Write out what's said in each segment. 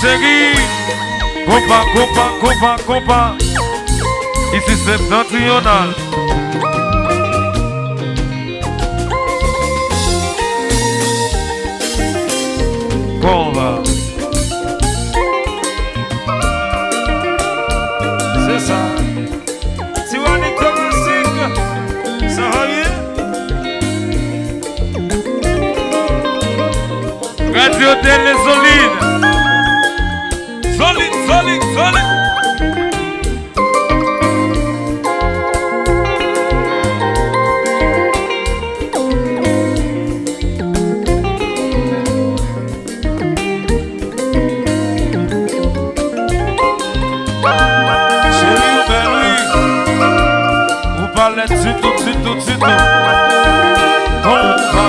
Chérie, kompa. Ici septentrional. Konpa. C'est ça. Si on est classique, ça va bien. Radio Télé Solide. Solide. Chérie, ben oui. Vous parlez de tout. Konpa.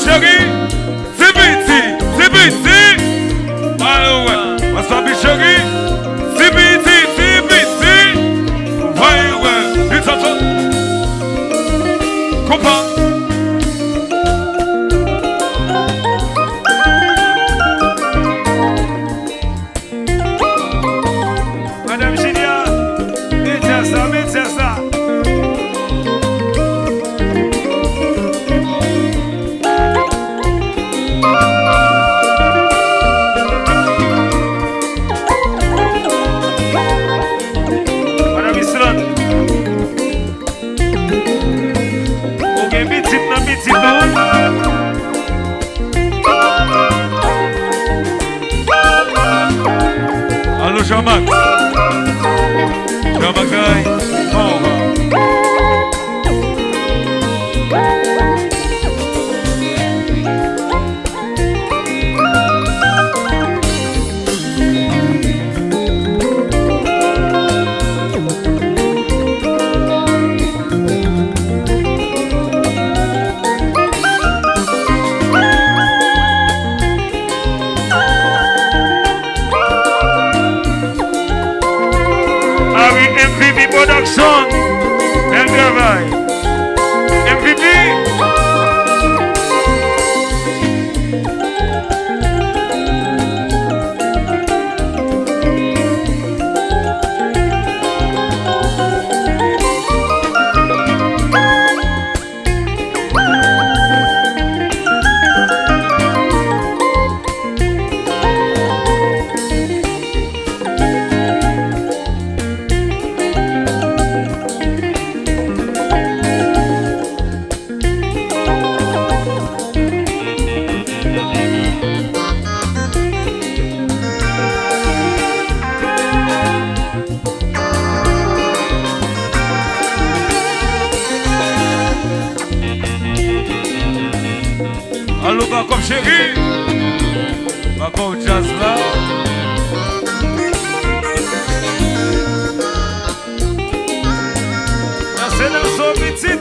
Chérie, c'est petit. Wasabi chérie, c'est petit. Ouais, it's a kompa. Madame Génia, mettez ça. Allo Jean-Max. MVP Production, bel travail. MVP. Allo Bakom chérie, Bakom jazz là. C'est dans son petit.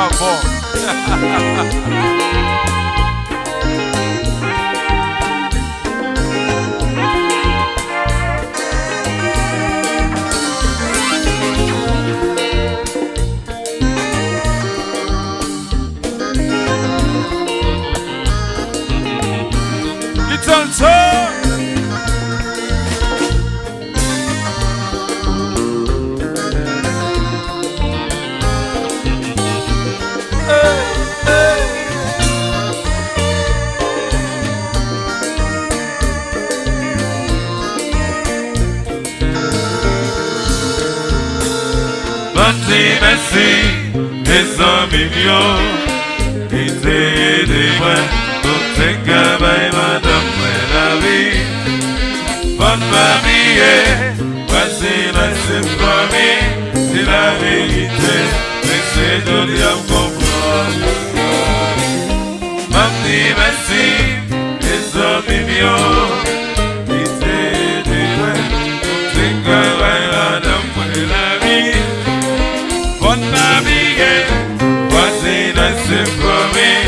pas bon. Little son. Merci, les amis mieux, ils t'aident moi, pour tes cabanes, madame, la vie. Bonne famille, voici la symphonie, c'est la vérité, mais c'est de dire comprendre. Merci, les amis mieux, ils t'aident moi, pour tes cabanes, madame, la vie. Bonne famille, voici la symphonie,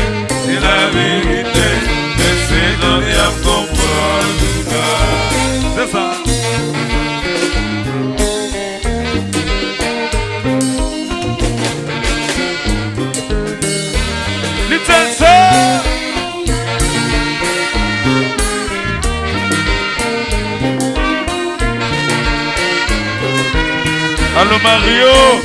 c'est la vérité, mais c'est donné à comprendre. C'est ça. Little son. Allô Mario.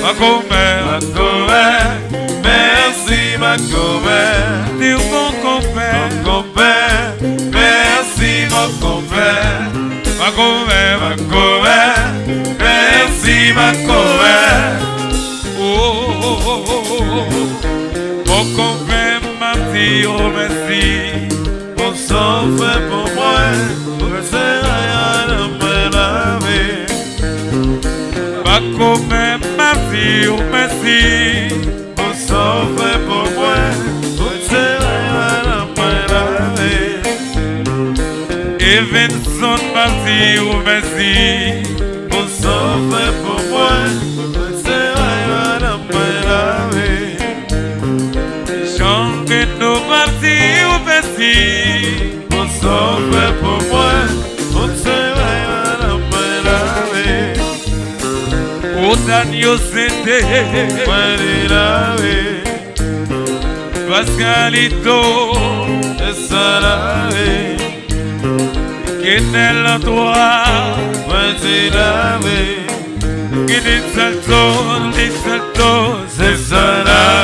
Ma commère, merci ma commère, Dire mon compère. mon compère, merci mon compère, ma commère, merci ma commère. Oh, oh, oh, oh, oh. Mon compère m'a dit oh merci. Mon sang fait pour moi, c'est rien de me laver. Ma compère m'a dit oh merci. Mon sang fait pour moi, c'est rien de me laver. Et Vincent m'a dit oh merci. Mon sang fait pour moi, c'est rien de me laver. Jean Reno m'a dit oh merci. Mon sang fait pour moi, c'est rien de me laver. Oh Daniel c'était Moi de laver, Pascalito c'est ça laver. qui est l'endroit. Moi de laver, Qui dit salto, c'est ça laver.